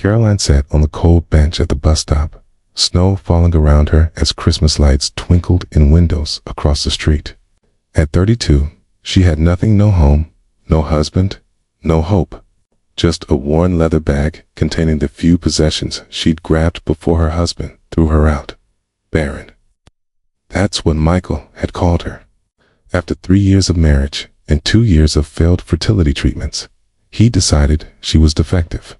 Caroline sat on the cold bench at the bus stop, snow falling around her as Christmas lights twinkled in windows across the street. At 32, she had nothing, no home, no husband, no hope. Just a worn leather bag containing the few possessions she'd grabbed before her husband threw her out. Barren. That's what Michael had called her. After 3 years of marriage and 2 years of failed fertility treatments, he decided she was defective.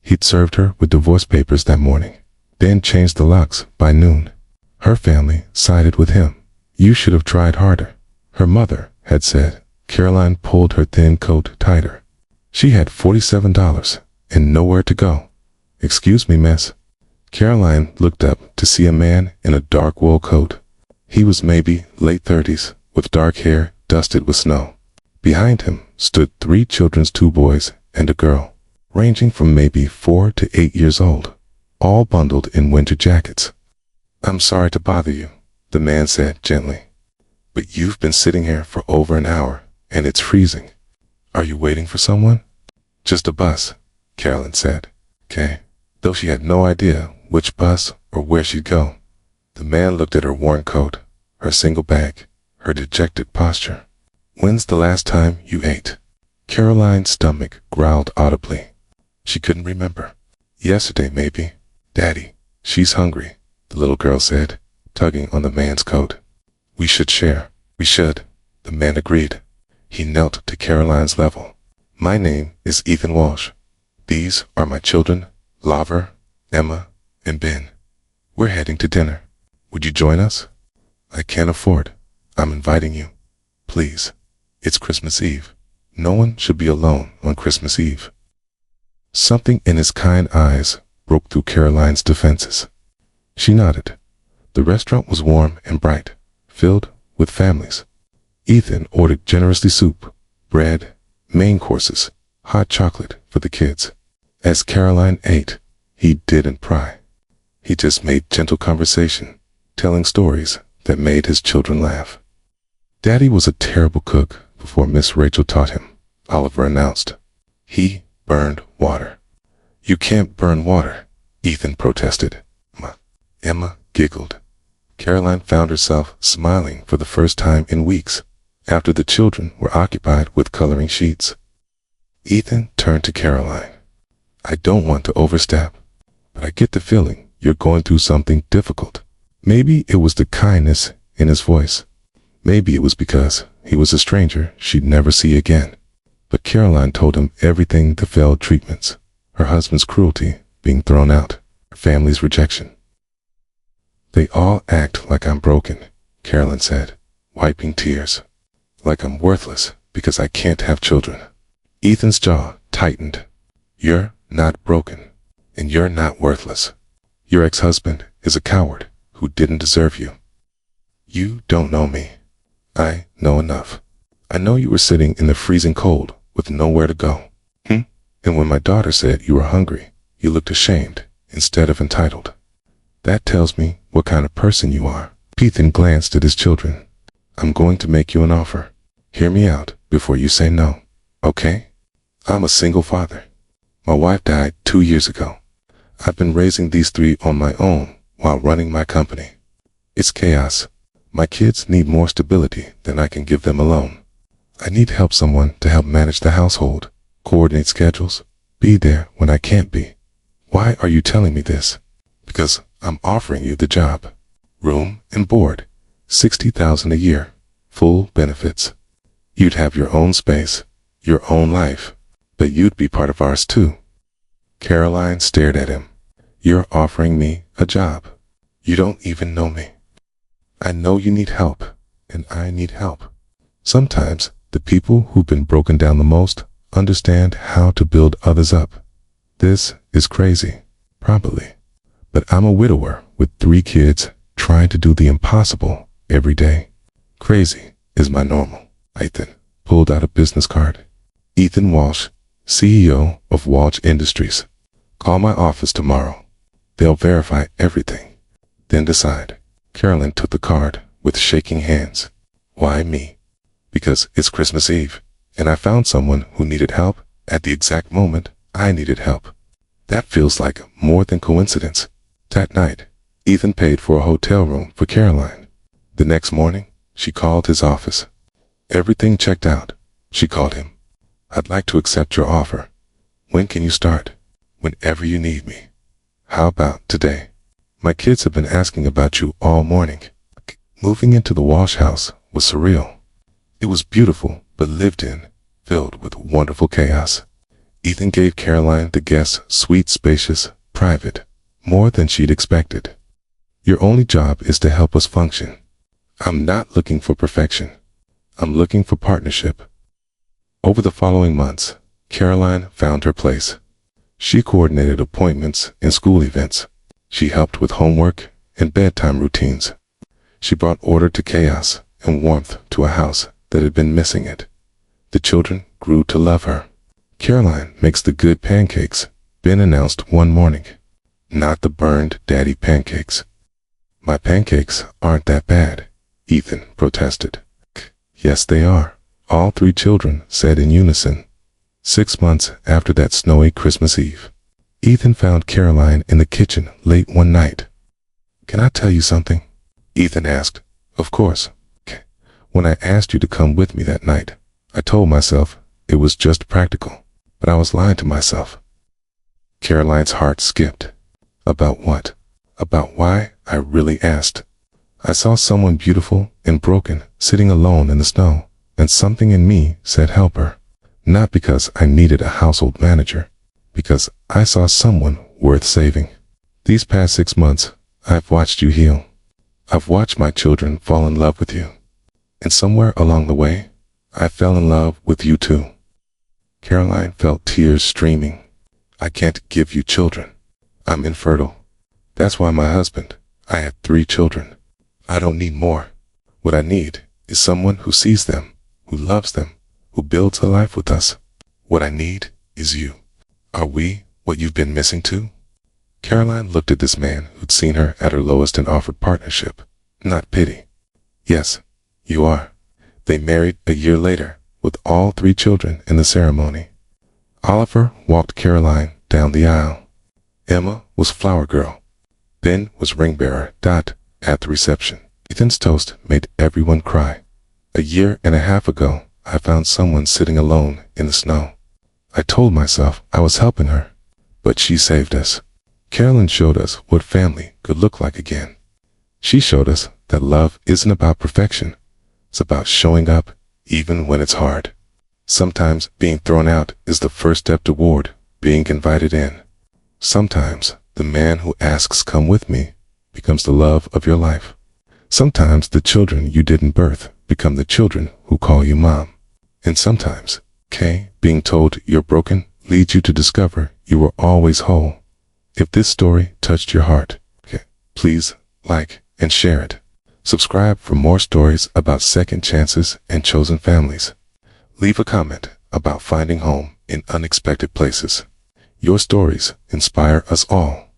He'd served her with divorce papers that morning, then changed the locks by noon. Her family sided with him. You should have tried harder, her mother had said. Caroline pulled her thin coat tighter. She had $47 and nowhere to go. Excuse me, miss. Caroline looked up to see a man in a dark wool coat. He was maybe late 30s, with dark hair dusted with snow. Behind him stood 3 children, 2 boys and a girl, ranging from maybe 4 to 8 years old, all bundled in winter jackets. I'm sorry to bother you, the man said gently, but you've been sitting here for over an hour and it's freezing. Are you waiting for someone? Just a bus, Caroline said. Okay. Though she had no idea which bus or where she'd go. The man looked at her worn coat, her single bag, her dejected posture. When's the last time you ate? Caroline's stomach growled audibly. She couldn't remember. Yesterday, maybe. Daddy, she's hungry, the little girl said, tugging on the man's coat. We should share. We should, the man agreed. He knelt to Caroline's level. My name is Ethan Walsh. These are my children, Laver, Emma, and Ben. We're heading to dinner. Would you join us? I can't afford. I'm inviting you. Please. It's Christmas Eve. No one should be alone on Christmas Eve. Something in his kind eyes broke through Caroline's defenses. She nodded. The restaurant was warm and bright, filled with families. Ethan ordered generously soup, bread, main courses, hot chocolate for the kids. As Caroline ate, he didn't pry. He just made gentle conversation, telling stories that made his children laugh. Daddy was a terrible cook before Miss Rachel taught him, Oliver announced. He burned water. You can't burn water, Ethan protested. Emma giggled. Caroline found herself smiling for the first time in weeks, after the children were occupied with coloring sheets. Ethan turned to Caroline. I don't want to overstep, but I get the feeling you're going through something difficult. Maybe it was the kindness in his voice. Maybe it was because he was a stranger she'd never see again. But Caroline told him everything: the failed treatments, her husband's cruelty, being thrown out, her family's rejection. They all act like I'm broken, Caroline said, wiping tears. Like I'm worthless because I can't have children. Ethan's jaw tightened. You're not broken, and you're not worthless. Your ex-husband is a coward who didn't deserve you. You don't know me. I know enough. I know you were sitting in the freezing cold with nowhere to go. And when my daughter said you were hungry, you looked ashamed instead of entitled. That tells me what kind of person you are. Ethan glanced at his children. I'm going to make you an offer. Hear me out before you say no, okay? I'm a single father. My wife died 2 years ago. I've been raising these 3 on my own while running my company. It's chaos. My kids need more stability than I can give them alone. I need someone to help manage the household, coordinate schedules, be there when I can't be. Why are you telling me this? Because I'm offering you the job. Room and board, $60,000 a year, full benefits. You'd have your own space, your own life, but you'd be part of ours too. Caroline stared at him. You're offering me a job. You don't even know me. I know you need help, and I need help. Sometimes the people who've been broken down the most understand how to build others up. This is crazy, probably. But I'm a widower with 3 kids trying to do the impossible every day. Crazy is my normal. Ethan pulled out a business card. Ethan Walsh, CEO of Walsh Industries. Call my office tomorrow. They'll verify everything, then decide. Caroline took the card with shaking hands. Why me? Because it's Christmas Eve, and I found someone who needed help at the exact moment I needed help. That feels like more than coincidence. That night, Ethan paid for a hotel room for Caroline. The next morning, she called his office. Everything checked out. She called him. I'd like to accept your offer. When can you start? Whenever you need me. How about today? My kids have been asking about you all morning. Moving into the Walsh house was surreal. It was beautiful, but lived in, filled with wonderful chaos. Ethan gave Caroline the guest suite, spacious, private, more than she'd expected. Your only job is to help us function. I'm not looking for perfection. I'm looking for partnership. Over the following months, Caroline found her place. She coordinated appointments and school events. She helped with homework and bedtime routines. She brought order to chaos and warmth to a house that had been missing it. The children grew to love her. Caroline makes the good pancakes, Ben announced one morning. Not the burned daddy pancakes. My pancakes aren't that bad, Ethan protested. Yes, they are, all three children said in unison. 6 months after that snowy Christmas Eve, Ethan found Caroline in the kitchen late one night. Can I tell you something? Ethan asked. Of course. When I asked you to come with me that night, I told myself it was just practical, but I was lying to myself. Caroline's heart skipped. About what? About why? I really asked. I saw someone beautiful and broken sitting alone in the snow, and something in me said help her. Not because I needed a household manager, because I saw someone worth saving. These past 6 months, I've watched you heal. I've watched my children fall in love with you. And somewhere along the way, I fell in love with you too. Caroline felt tears streaming. I can't give you children. I'm infertile. That's why my husband, I have 3 children. I don't need more. What I need is someone who sees them, who loves them, who builds a life with us. What I need is you. Are we what you've been missing too? Caroline looked at this man who'd seen her at her lowest and offered partnership, not pity. Yes, you are. They married a year later, with all 3 children in the ceremony. Oliver walked Caroline down the aisle. Emma was flower girl. Ben was ring bearer. At the reception, Ethan's toast made everyone cry. A year and a half ago, I found someone sitting alone in the snow. I told myself I was helping her, but she saved us. Carolyn showed us what family could look like again. She showed us that love isn't about perfection. It's about showing up even when it's hard. Sometimes being thrown out is the first step toward being invited in. Sometimes the man who asks come with me becomes the love of your life. Sometimes the children you didn't birth become the children who call you mom. And sometimes, being told you're broken leads you to discover you were always whole. If this story touched your heart, please like and share it. Subscribe for more stories about second chances and chosen families. Leave a comment about finding home in unexpected places. Your stories inspire us all.